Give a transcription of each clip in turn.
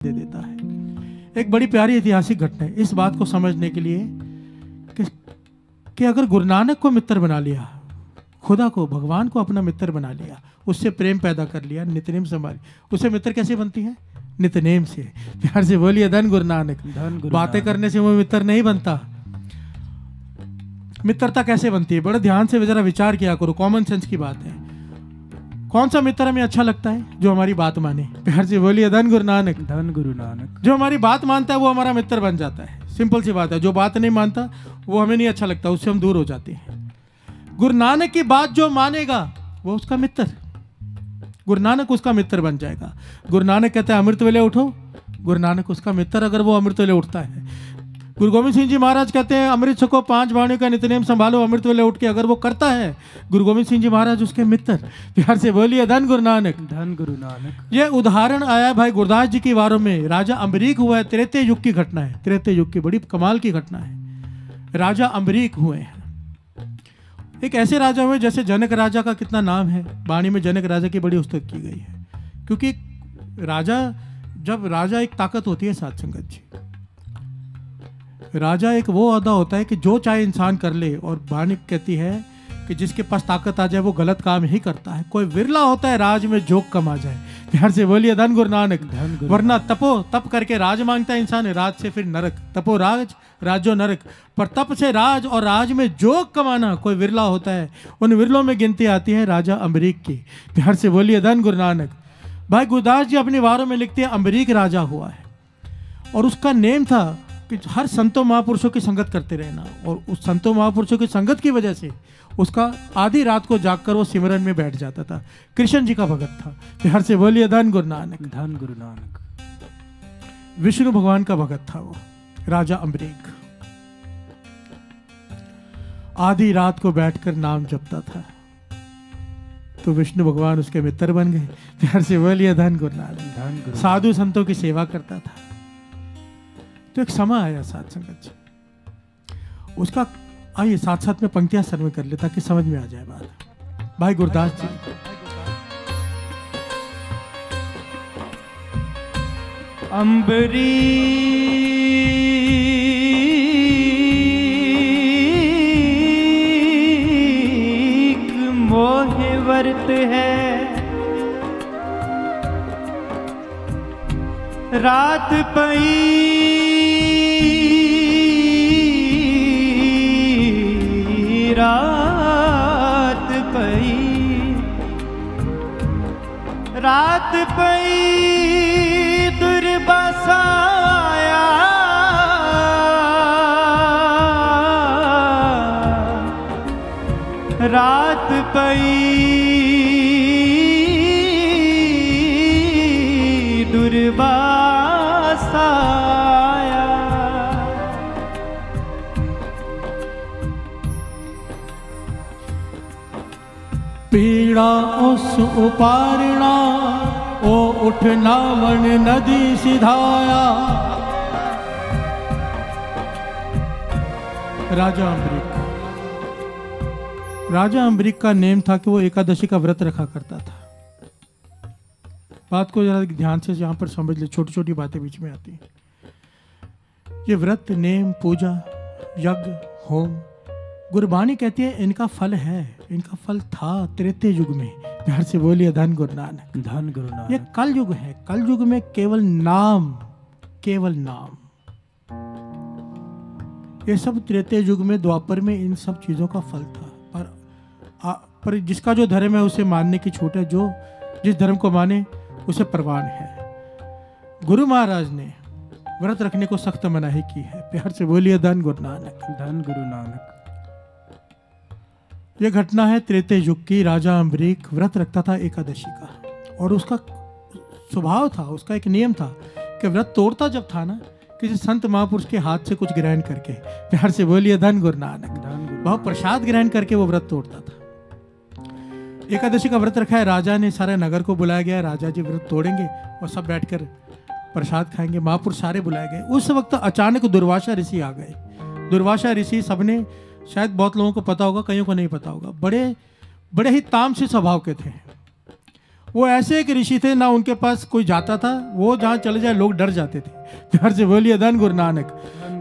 दे देता है। एक बड़ी प्यारी ऐतिहासिक घटना है इस बात को समझने के लिए कि अगर गुरु नानक को मित्र बना लिया, खुदा को, भगवान को अपना मित्र बना लिया, उससे प्रेम पैदा कर लिया, नित्यनेम संभाली, उससे मित्र कैसे बनती है? नित्यनेम से। प्यार से बोलिए धन गुरु नानक। बातें करने से वो मित्र नहीं बनता। मित्रता कैसे बनती है? बड़े ध्यान से जरा विचार किया करो, कॉमन सेंस की बात है। कौन सा मित्र हमें अच्छा लगता है? जो हमारी बात माने। प्यार से बोलिए धन गुरु नानक। धन गुरु नानक। जो हमारी बात मानता है वो हमारा मित्र बन जाता है। सिंपल सी बात है। जो बात नहीं मानता वो हमें नहीं अच्छा लगता, उससे हम दूर हो जाते हैं। गुरु नानक की बात जो मानेगा वो उसका मित्र, गुरु नानक उसका मित्र बन जाएगा। गुरु नानक कहते हैं अमृत वेले उठो, गुरु नानक उसका मित्र अगर वो अमृत वेले उठता है। गुरु गोविंद सिंह जी महाराज कहते हैं अमृत छको, 5 वाणियों का नित्यनेम संभालो, अमृत वेले उठ के अगर वो करता है, गुरु गोविंद सिंह जी महाराज उसके मित्र। प्यार से बोलिए धन गुरु नानक। धन गुरु नानक। ये उदाहरण आया भाई गुरदास जी की वारों में। राजा अम्बरीक हुआ है, त्रेते युग की घटना है। त्रेते युग की बड़ी कमाल की घटना है। राजा अम्बरीक हुए हैं। एक ऐसे राजा हुए जैसे जनक राजा का कितना नाम है, वाणी में जनक राजा की बड़ी उस्तुति की गई है। क्योंकि राजा, जब राजा एक ताकत होती है साध संगत जी, राजा एक वो अदा होता है कि जो चाहे इंसान कर ले, और वाणी कहती है कि जिसके पास ताकत आ जाए वो गलत काम ही करता है। कोई विरला होता है राज में जोक कम आ जाए। प्यार से बोलिए धन गुरु नानक। वरना तप करके राज मांगता है इंसान, राज से फिर नरक। तपो राज, राजो नरक। पर तप से राज और राज में जोक कमाना कोई विरला होता है। उन विरलों में गिनती आती है राजा अम्बरीक की। प्यार से बोलिए धन गुरु नानक। भाई गुरदास जी अपने वारों में लिखते हैं अम्बरीक राजा हुआ है, और उसका नेम था कि हर संतों महापुरुषों की संगत करते रहना। और उस संतों महापुरुषों की संगत की वजह से उसका आधी रात को जागकर वो सिमरन में बैठ जाता था। कृष्ण जी का भगत था। प्यार से बोलिए धन गुरु नानक। धन गुरु नानक। विष्णु भगवान का भगत था वो राजा अम्बरीक। आधी रात को बैठकर नाम जपता था, तो विष्णु भगवान उसके मित्र बन गए। प्यार से बोलिए धन गुरु नानक। धन गुरु। साधु संतों की सेवा करता था। तो एक समय आया साथ संगत जी, उसका आइए साथ साथ में पंक्तियां सर में कर ले ताकि समझ में आ जाए बात। भाई गुरदास जी, अम्बरीक मोहे वर्त है, रात पई रात पई, रात पई दुर्बासा आया, रात पई दुर्बासा आया। पीड़ा उस उपारणा, ओ उठना वन नदी सिधाया। राजा अम्बरीक, राजा अम्बरीक का नेम था कि वो एकादशी का व्रत रखा करता था। बात को जरा ध्यान से यहाँ पर समझ ले, छोटी छोटी बातें बीच में आती हैं। ये व्रत, नेम, पूजा, यज्ञ, होम, गुरबानी कहती है इनका फल है, इनका फल था त्रेते युग में। प्यार से बोलिए धन गुरु नानक। धन गुरु नानक। ये कल युग है। कल युग में केवल नाम, केवल नाम। ये सब त्रेते युग में, द्वापर में इन सब चीजों का फल था। पर जिसका जो धर्म है उसे मानने की छूट है। जो जिस धर्म को माने उसे प्रवान है। गुरु महाराज ने व्रत रखने को सख्त मनाही की है। प्यार से बोलिए धन गुरु नानक। धन गुरु नानक। यह घटना है त्रेते युग की। राजा अम्बरीक व्रत रखता था एकादशी का, और उसका स्वभाव था, उसका एक नियम था कि व्रत तोड़ता जब था ना, किसी संत महापुरुष के हाथ से कुछ ग्रहण करके। प्यार से बोलिए धन गुरु नानक। बहुत प्रसाद ग्रहण करके वो व्रत तोड़ता था। एकादशी का व्रत रखा है, राजा ने सारे नगर को बुलाया गया। राजा जी व्रत तोड़ेंगे और सब बैठकर प्रसाद खाएंगे। महापुरुष सारे बुलाए गए। उस वक्त अचानक दुर्वासा ऋषि आ गए। दुर्वासा ऋषि सबने, शायद बहुत लोगों को पता होगा, कईयों को नहीं पता होगा, बड़े ही तामसी स्वभाव के थे। वो ऐसे एक ऋषि थे, ना उनके पास कोई जाता था, वो जहाँ चले जाए लोग डर जाते थे। प्यार से बोलिए धन गुरु नानक।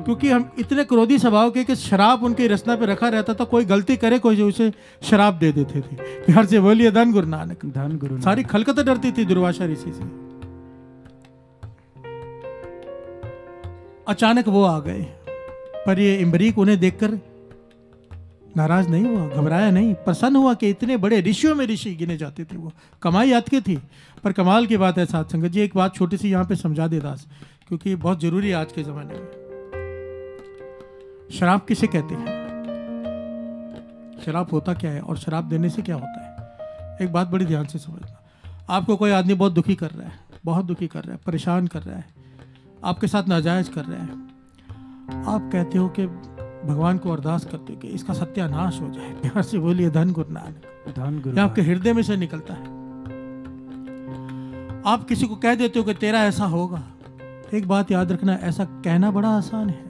क्योंकि हम इतने क्रोधी स्वभाव के कि शराब उनकी रचना पे रखा रहता था, कोई गलती करे कोई उसे शराब दे देते थे। प्यार से बोलिए धन गुरु नानक। धन गुरु सारी खलकत डरती थी दुर्वासा ऋषि से। अचानक वो आ गए, पर ये इम्बरीक उन्हें देखकर नाराज नहीं हुआ, घबराया नहीं, प्रसन्न हुआ कि इतने बड़े ऋषियों में ऋषि गिने जाते थे। वो कमाई याद की थी। पर कमाल की बात है साथ संगत जी, एक बात छोटी सी यहाँ पे समझा दे दास, क्योंकि बहुत जरूरी है आज के जमाने में। शराब किसे कहते हैं, शराब होता क्या है और शराब देने से क्या होता है, एक बात बड़ी ध्यान से समझना। आपको कोई आदमी बहुत दुखी कर रहा है, बहुत दुखी कर रहा है, परेशान कर रहा है, आपके साथ नाजायज कर रहा है, आप कहते हो कि भगवान को अरदास करते हो कि इसका सत्यानाश हो जाए। प्यार से बोलिए धन गुरु नानक। धन गुरु। ये आपके हृदय में से निकलता है। आप किसी को कह देते हो कि तेरा ऐसा होगा। एक बात याद रखना, ऐसा कहना बड़ा आसान है,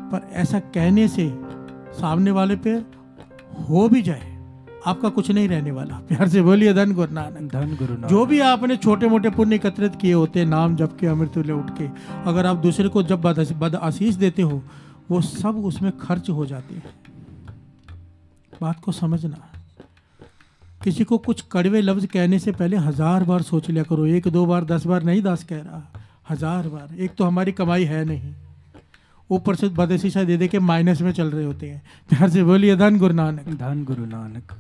पर ऐसा कहने से सामने वाले पे हो भी जाए, आपका कुछ नहीं रहने वाला। प्यार से बोलिए धन गुरु नानक। धन गुरु नानक। जो भी आपने छोटे मोटे पुण्य एकत्रित किए होते, नाम जप के, अमृत ले उठ के, अगर आप दूसरे को जब बद आशीष देते हो, वो सब उसमें खर्च हो जाते हैं। बात को समझना। किसी को कुछ कड़वे लफ्ज कहने से पहले 1000 बार सोच लिया करो। 1 2 बार 10 बार नहीं दास कह रहा, 1000 बार। एक तो हमारी कमाई है नहीं, ऊपर से बदआशीषा दे दे के माइनस में चल रहे होते हैं। प्यार से बोलिए धन गुरु नानक। धन गुरु नानक।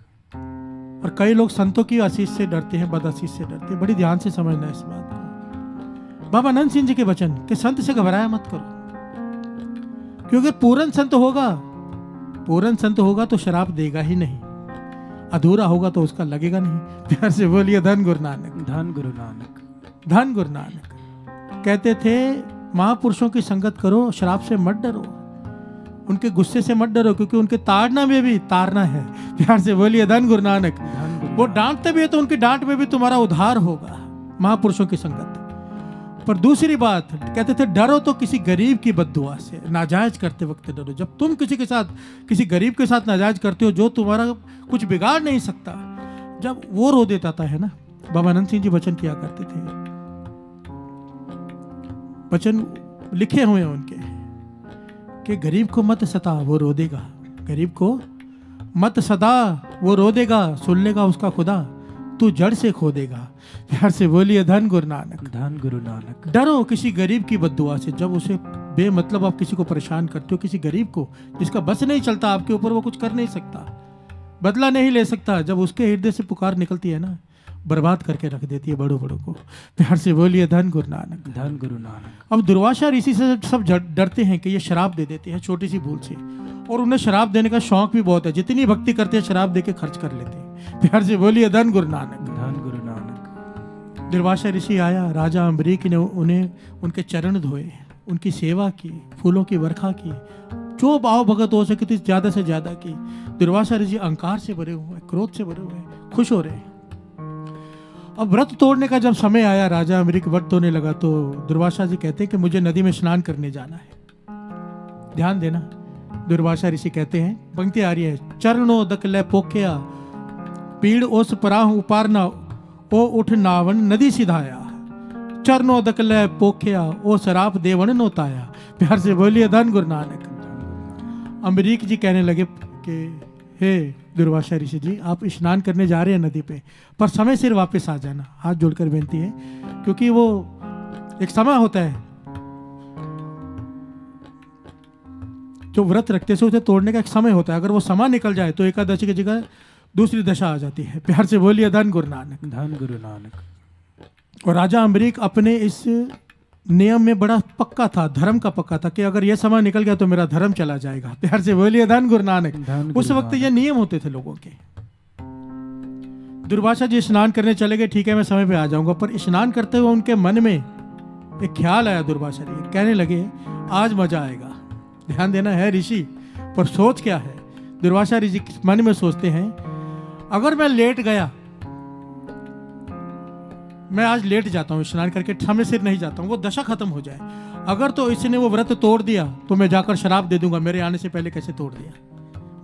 और कई लोग संतों की आशीष से डरते हैं, बदआशीष से डरते हैं। बड़ी ध्यान से समझना इस बात को। बाबा आनंद सिंह जी के वचन कि संत से घबराया मत करो, क्योंकि पूर्ण संत होगा तो शराब देगा ही नहीं, अधूरा होगा तो उसका लगेगा नहीं। प्यार से बोलिए धन गुरु नानक। धन गुरु नानक। धन गुरु नानक कहते थे, महापुरुषों की संगत करो, शराब से मत डरो, उनके गुस्से से मत डरो, क्योंकि उनके ताड़ना में भी तारना है। प्यार से बोलिए धन गुरु नानक। वो डांटते भी है तो उनकी डांट में भी तुम्हारा उद्धार होगा, महापुरुषों की संगत। पर दूसरी बात कहते थे, डरो तो किसी गरीब की बद्दुआ से, नाजायज करते वक्त डरो। जब तुम किसी गरीब के साथ नाजायज करते हो, जो तुम्हारा कुछ बिगाड़ नहीं सकता, जब वो रो देता है ना। बाबा आनंद सिंह जी वचन किया करते थे, वचन लिखे हुए हैं उनके कि गरीब को मत सता, वो रो देगा। गरीब को मत सदा, वो रो देगा, सुन लेगा उसका खुदा, तू जड़ से खो देगा। प्यार से बोलिए धन गुरु नानक। धन गुरु नानक। डरो किसी गरीब की बद्दुआ से। जब उसे बेमतलब आप किसी को परेशान करते हो, किसी गरीब को जिसका बस नहीं चलता आपके ऊपर, वो कुछ कर नहीं सकता, बदला नहीं ले सकता, जब उसके हृदय से पुकार निकलती है ना, बर्बाद करके रख देती है बड़ों बड़ों को। प्यार से बोलिए धन गुरु नानक। धन गुरु नानक। अब दुर्वासा ऋषि से सब डरते हैं कि ये शराब दे देते हैं छोटी सी भूल से, और उन्हें शराब देने का शौक भी बहुत है। जितनी भक्ति करते हैं शराब देके खर्च कर लेते हैं। प्यार से बोलिए धन गुरु नानक। धन गुरु नानक। दुर्वासा ऋषि आया, राजा अम्बरीक ने उन्हें उनके चरण धोए, उनकी सेवा की, फूलों की वर्खा की, जो भाव भगत हो सके थी ज्यादा से ज्यादा की। दुर्वासा ऋषि अहंकार से भरे हुए, क्रोध से भरे हुए, खुश हो रहे। अब व्रत तोड़ने का जब समय आया, राजा अम्बरीक व्रत तोड़ने लगा, तो दुर्वासा जी कहते हैं कि मुझे नदी में स्नान करने जाना है। ध्यान देना, दुर्वासा ऋषि कहते हैं, पंक्ति आ रही है, चरणों दक ले पोखिया, पीड़ ओस पराह उपारना, ओ उठ नावन नदी सिधाया, चरणों दक ले पोखिया, ओ शराब देवन नोताया। प्यार से बोलिए धन गुरु नानक। अम्बरीक जी कहने लगे कि हे दुर्वासा ऋषि जी, आप स्नान करने जा रहे हैं नदी पे, पर समय सिर वापस आ जाना। हाथ जोड़कर बेनती है, क्योंकि वो एक समय होता है जो व्रत रखते से उसे तोड़ने का एक समय होता है। अगर वो समय निकल जाए तो एकादशी की जगह दूसरी दशा आ जाती है। प्यार से बोलिए धन गुरु नानक। धन गुरु नानक। और राजा अम्बरीक अपने इस नियम में बड़ा पक्का था, धर्म का पक्का था कि अगर यह समय निकल गया तो मेरा धर्म चला जाएगा। प्यार से बोलिए धन गुरु नानक। उस वक्त ये नियम होते थे लोगों के। दुर्वासा जी स्नान करने चले गए, ठीक है मैं समय पे आ जाऊंगा, पर स्नान करते हुए उनके मन में एक ख्याल आया। दुर्वासा जी कहने लगे, आज मजा आएगा। ध्यान देना है ऋषि, पर सोच क्या है। दुर्वासा ऋषि मन में सोचते हैं, अगर मैं लेट गया, मैं आज लेट जाता हूँ स्नान करके, समय सिर नहीं जाता हूँ, वो दशा खत्म हो जाए। अगर तो इसने वो व्रत तोड़ दिया तो मैं जाकर शराब दे दूंगा, मेरे आने से पहले कैसे तोड़ दिया,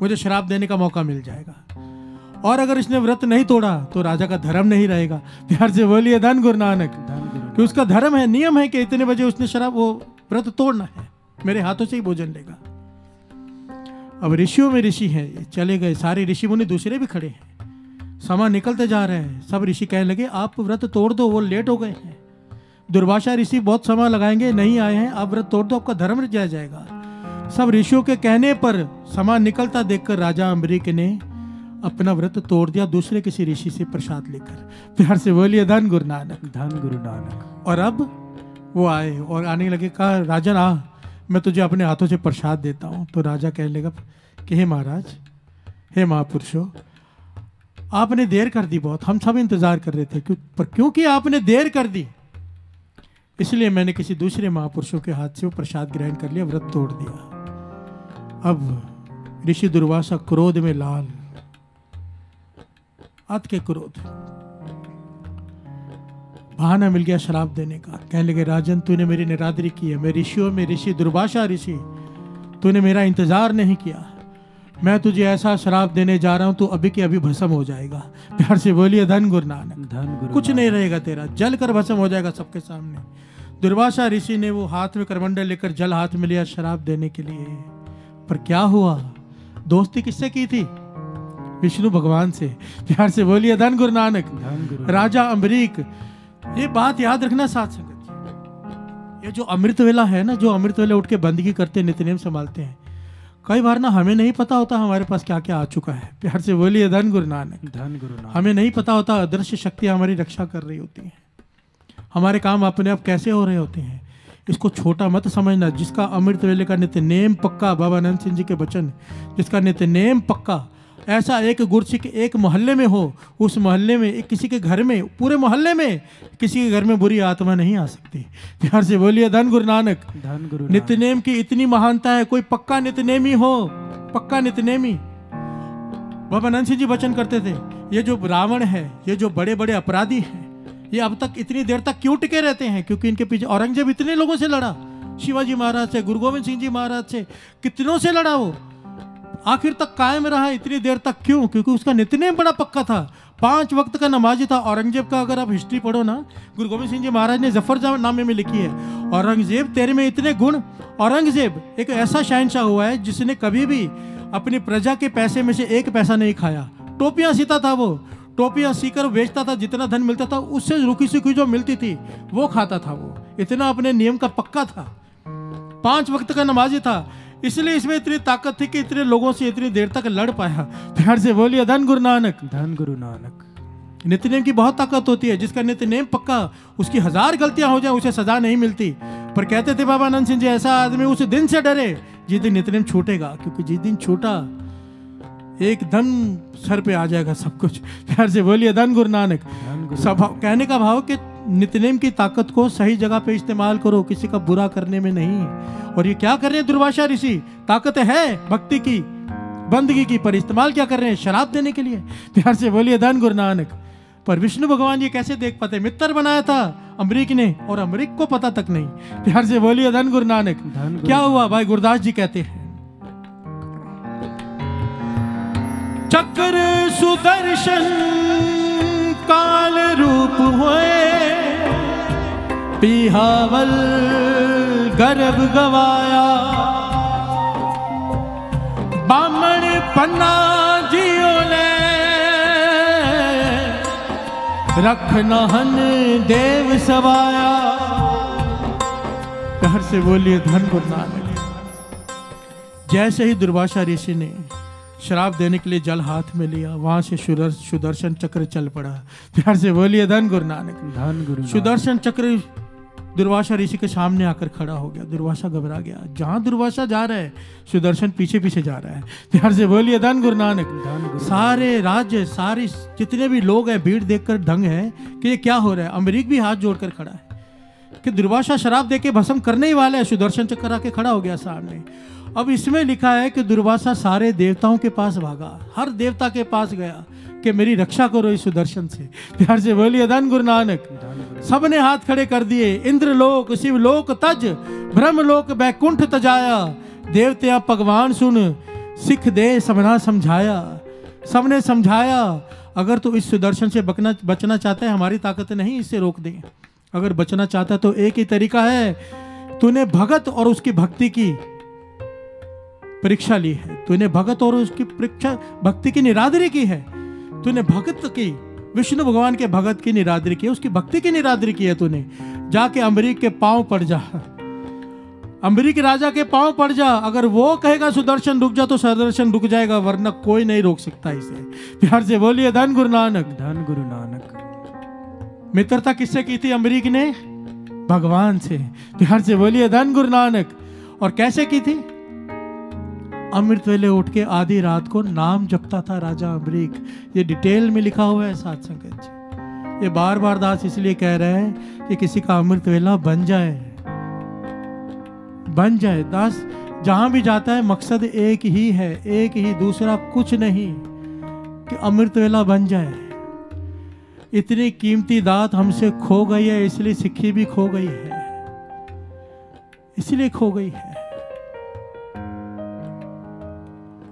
मुझे शराब देने का मौका मिल जाएगा। और अगर इसने व्रत नहीं तोड़ा तो राजा का धर्म नहीं रहेगा। प्यार से बोलिए धन गुरु नानक। कि उसका धर्म है, नियम है कि इतने बजे उसने शराब वो व्रत तोड़ना है, मेरे हाथों से ही भोजन लेगा। अब ऋषियों में ऋषि हैं, ये चले गए, सारे ऋषि मुनि दूसरे भी खड़े हैं, समय निकलते जा रहे हैं। सब ऋषि कहने लगे आप व्रत तोड़ दो, वो लेट हो गए हैं। दुर्वासा ऋषि बहुत समय लगाएंगे, नहीं आए हैं, आप व्रत तोड़ दो, आपका धर्म रह जाएगा। सब ऋषियों के कहने पर समय निकलता देखकर राजा अम्बरीक ने अपना व्रत तोड़ दिया, दूसरे किसी ऋषि से प्रसाद लेकर। प्यार से बोलिए धन गुरु नानक। धन गुरु नानक। और अब वो आए और आने लगे, कहा राजन आ, मैं तुझे अपने हाथों से प्रसाद देता हूँ। तो राजा कहने लगा कि हे महाराज, हे महापुरुषों, आपने देर कर दी बहुत, हम सब इंतजार कर रहे थे, पर क्योंकि आपने देर कर दी इसलिए मैंने किसी दूसरे महापुरुषों के हाथ से वो प्रसाद ग्रहण कर लिया, व्रत तोड़ दिया। अब ऋषि दुर्वासा क्रोध में लाल, अत के क्रोध, बहाना मिल गया शराब देने का। कहने लगे राजन तूने मेरी निरादरी की है, मैं ऋषियों में ऋषि दुर्वासा ऋषि, तूने मेरा इंतजार नहीं किया, मैं तुझे ऐसा शराब देने जा रहा हूं तू अभी के अभी भस्म हो जाएगा। प्यार से बोलिए धन गुरु नानक। धन गुरु कुछ नहीं रहेगा तेरा, जल कर भस्म हो जाएगा सबके सामने। दुर्वासा ऋषि ने वो हाथ में करमंडल लेकर जल हाथ में लिया शराब देने के लिए, पर क्या हुआ, दोस्ती किससे की थी, विष्णु भगवान से। प्यार से बोलिए धन गुरु नानक। राजा अम्बरीक, ये बात याद रखना साथ संगत, ये जो अमृत वेला है ना, जो अमृत वेला उठ के बंदगी करते, नित्यनेम संभालते हैं, कई बार ना हमें नहीं पता होता हमारे पास क्या क्या आ चुका है। प्यार से बोलिए धन गुरु नानक। धन गुरु नानक। हमें नहीं पता होता अदृश्य शक्तियां हमारी रक्षा कर रही होती हैं, हमारे काम अपने आप कैसे हो रहे होते हैं। इसको छोटा मत समझना। जिसका अमृत वेले का नित्य नेम पक्का, बाबा आनंद सिंह जी के वचन, जिसका नित्य नेम पक्का, ऐसा एक गुरसिक एक मोहल्ले में हो, उस मोहल्ले में एक किसी के घर में, पूरे मोहल्ले में किसी के घर में बुरी आत्मा नहीं आ सकती। प्यार से बोलिए धन गुरु नानक। धन गुरु। नित्यनेम की इतनी महानता है, कोई पक्का नित्यनेमी हो, पक्का नित्यनेमी। बाबा आनंद सिंह जी वचन करते थे, ये जो रावण है, ये जो बड़े बड़े अपराधी हैं, ये अब तक इतनी देर तक क्यों टिके रहते हैं, क्योंकि इनके पीछे औरंगजेब इतने लोगों से लड़ा, शिवाजी महाराज से, गुरु गोविंद सिंह जी महाराज से, कितनों से लड़ा, वो आखिर तक कायम रहा इतनी देर तक। क्यों? क्योंकि उसका नित्यनेम बड़ा पक्का था, 5 वक्त का नमाजी था। औरंगजेब का अगर आप हिस्ट्री पढ़ो ना, गुरु गोविंद सिंह जी महाराज ने जफरनामे में लिखी है, औरंगजेब तेरे में इतने गुण। औरंगजेब एक ऐसा शहंशाह हुआ है जिसने कभी भी अपनी प्रजा के पैसे में से 1 पैसा नहीं खाया। टोपियां सीता था वो, टोपियां सीकर बेचता था, जितना धन मिलता था उससे रुकी सुखी जो मिलती थी वो खाता था। वो इतना अपने नियम का पक्का था, 5 वक्त का नमाजी था, इसलिए इसमें इतनी ताकत थी कि इतने लोगों से इतनी देर तक लड़ पाया। प्यार से बोलिए धन गुरु नानक। धन गुरु नानक। नित्यनेम की बहुत ताकत होती है, जिसका नित्यनेम पक्का, उसकी 1000 गलतियां हो जाए उसे सजा नहीं मिलती। पर कहते थे बाबा आनंद सिंह जी, ऐसा आदमी उस दिन से डरे जिस दिन नित्यनेम छूटेगा, क्योंकि जिस दिन छूटा एकदम सर पे आ जाएगा सब कुछ। प्यार से बोलिए धन गुरु नानक। सब कहने का भाव कि नित्यनेम की ताकत को सही जगह पे इस्तेमाल करो, किसी का बुरा करने में नहीं। और ये क्या कर रहे हैं दुर्वासा ऋषि, ताकत है भक्ति की, बंदगी की, पर इस्तेमाल क्या कर रहे हैं, शराब देने के लिए। प्यार से बोलिए धन गुरु नानक। पर विष्णु भगवान ये कैसे देख पाते, मित्र बनाया था अम्बरीक ने, और अम्बरीक को पता तक नहीं। प्यार से बोलिए धन गुरु नानक। क्या हुआ भाई, गुरदास जी कहते हैं, चक्र सुदर्शन काल रूप हुए, पिहावल गर्भ गवाया, बामण पन्ना जियो ने, रखनहन देव सवाया। प्यार से बोलिए धन गुरु नानक। जैसे ही दुर्वासा ऋषि ने शराब देने के लिए जल हाथ में लिया, वहां से सुदर्शन चक्र चल पड़ा। प्यार से बोलिए धन गुरु नानक। धन गुरु। सुदर्शन चक्र दुर्वासा ऋषि के सामने आकर खड़ा हो गया। दुर्वासा घबरा गया, जहां दुर्वासा जा रहा है सुदर्शन पीछे पीछे जा रहा है। प्यार से बोलिए धन गुरु नानक। सारे राज्य, सारी जितने भी लोग हैं, भीड़ देखकर दंग है कि ये क्या हो रहा है। अम्बरीक भी हाथ जोड़कर खड़ा है कि दुर्वासा शराब देके भस्म करने ही वाला है। सुदर्शन चक्र आके खड़ा हो गया सामने। अब इसमें लिखा है कि दुर्वासा सारे देवताओं के पास भागा, हर देवता के पास गया कि मेरी रक्षा करो इस सुदर्शन से। प्यार से बोलिए धन गुरु नानक। सबने हाथ खड़े कर दिए। इंद्रलोक शिवलोक तज, ब्रह्मलोक बैकुंठ तजाया, देवत्या भगवान सुन, सिख दे सबना समझाया। सबने समझाया, अगर तू इस सुदर्शन से बचना चाहता है, हमारी ताकत नहीं इससे रोक दे। अगर बचना चाहता तो एक ही तरीका है, तूने भगत और उसकी भक्ति की परीक्षा ली है, तूने भगत और उसकी परीक्षा भक्ति की निरादरी की है, तूने भगत की, विष्णु भगवान के भगत की निरादरी की, उसकी भक्ति की निरादरी की है तूने। जाके अम्बरीक के पांव पड़ जा, अम्बरीक राजा के पांव पड़ जा। अगर वो कहेगा सुदर्शन रुक जा तो सुदर्शन रुक जाएगा, वरना कोई नहीं रोक सकता इसे। प्यार से बोलिए धन गुरु नानक। धन गुरु नानक। मित्रता किससे की थी अम्बरीक ने? भगवान से। प्यार से बोलिए धन गुरु नानक। और कैसे की थी? अमृत वेले उठ के आधी रात को नाम जपता था राजा अम्बरीक। ये डिटेल में लिखा हुआ है साथ संगत जी। ये बार बार दास इसलिए कह रहे हैं कि किसी का अमृत वेला बन जाए, बन जाए। दास जहां भी जाता है मकसद एक ही है, एक ही, दूसरा कुछ नहीं, कि अमृत वेला बन जाए। इतनी कीमती दात हमसे खो गई है, इसलिए सिक्खी भी खो गई है, इसलिए खो गई है।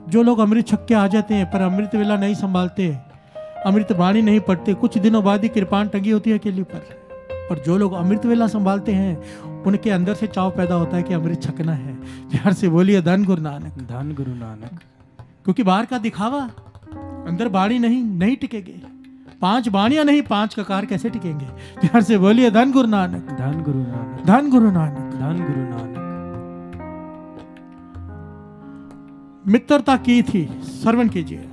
जो लोग अमृत छक के आ जाते हैं पर अमृत वेला नहीं संभालते, अमृत वाणी नहीं पढ़ते, कुछ दिनों बाद ही कृपाण टंगी होती है अकेली पर जो लोग अमृत वेला संभालते हैं उनके अंदर से चाव पैदा होता है कि अमृत छकना है। प्यार से बोलिए धन गुरु नानक। धन गुरु नानक। क्योंकि बाहर का दिखावा, अंदर बाणी नहीं टिकेंगे। 5 बाणियां नहीं, 5 ककार कैसे टिकेंगे? प्यार से बोलिए धन गुरु नानक। धन गुरु नानक। धन गुरु नानक। धन गुरु नानक। मित्रता की थी, श्रवण कीजिए।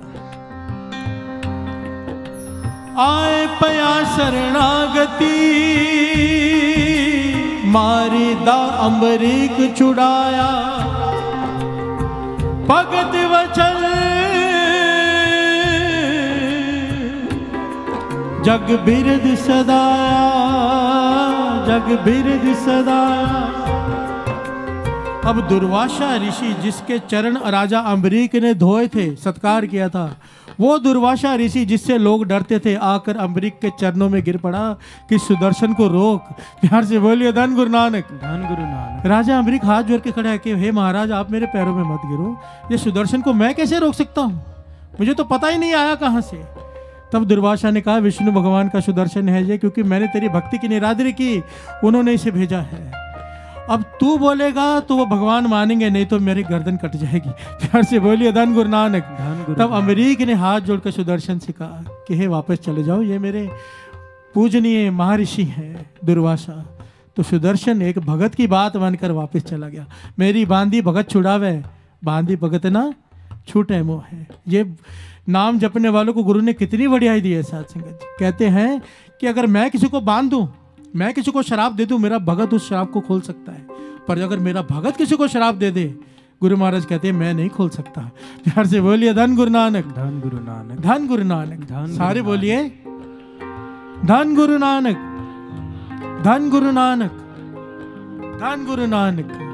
आए पया शरणागति, मारी दा अम्बरीक छुड़ाया, भगत वचन जग बिरद सदाया, जग बिरद सदाया। अब दुर्वासा ऋषि जिसके चरण राजा अम्बरीक ने धोए थे, सत्कार किया था, वो दुर्वासा ऋषि जिससे लोग डरते थे, आकर अम्बरीक के चरणों में गिर पड़ा कि सुदर्शन को रोक। प्यार से बोलिए धन गुरु नानक। धन गुरु नानक। राजा अम्बरीक हाथ जोड़ के खड़ा है कि हे महाराज, आप मेरे पैरों में मत गिरो, ये सुदर्शन को मैं कैसे रोक सकता हूँ, मुझे तो पता ही नहीं आया कहाँ से। तब दुर्वासा ने कहा, विष्णु भगवान का सुदर्शन है ये, क्योंकि मैंने तेरी भक्ति की निरादरी की, उन्होंने इसे भेजा है। अब तू बोलेगा तो वो भगवान मानेंगे, नहीं तो मेरी गर्दन कट जाएगी। प्यार से बोलिए धन गुरु नानक। तब अम्बरीक ने हाथ जोड़कर सुदर्शन से कहा कि हे वापस चले जाओ, ये मेरे पूजनीय महर्षि हैं दुर्वासा। तो सुदर्शन एक भगत की बात मानकर वापस चला गया। मेरी बांधी भगत छुड़ावे, बांधी भगत ना छूटे मोह है। ये नाम जपने वालों को गुरु ने कितनी बढ़ियाई दी है साथ संगत। कहते हैं कि अगर मैं किसी को बांध दूं, मैं किसी को शराब दे दूं, मेरा भगत उस शराब को खोल सकता है, पर अगर मेरा भगत किसी को शराब दे दे, गुरु महाराज कहते हैं मैं नहीं खोल सकता। प्यार से बोलिए धन गुरु नानक। धन गुरु नानक। धन गुरु नानक। सारे बोलिए धन गुरु नानक। धन गुरु नानक। धन गुरु नानक।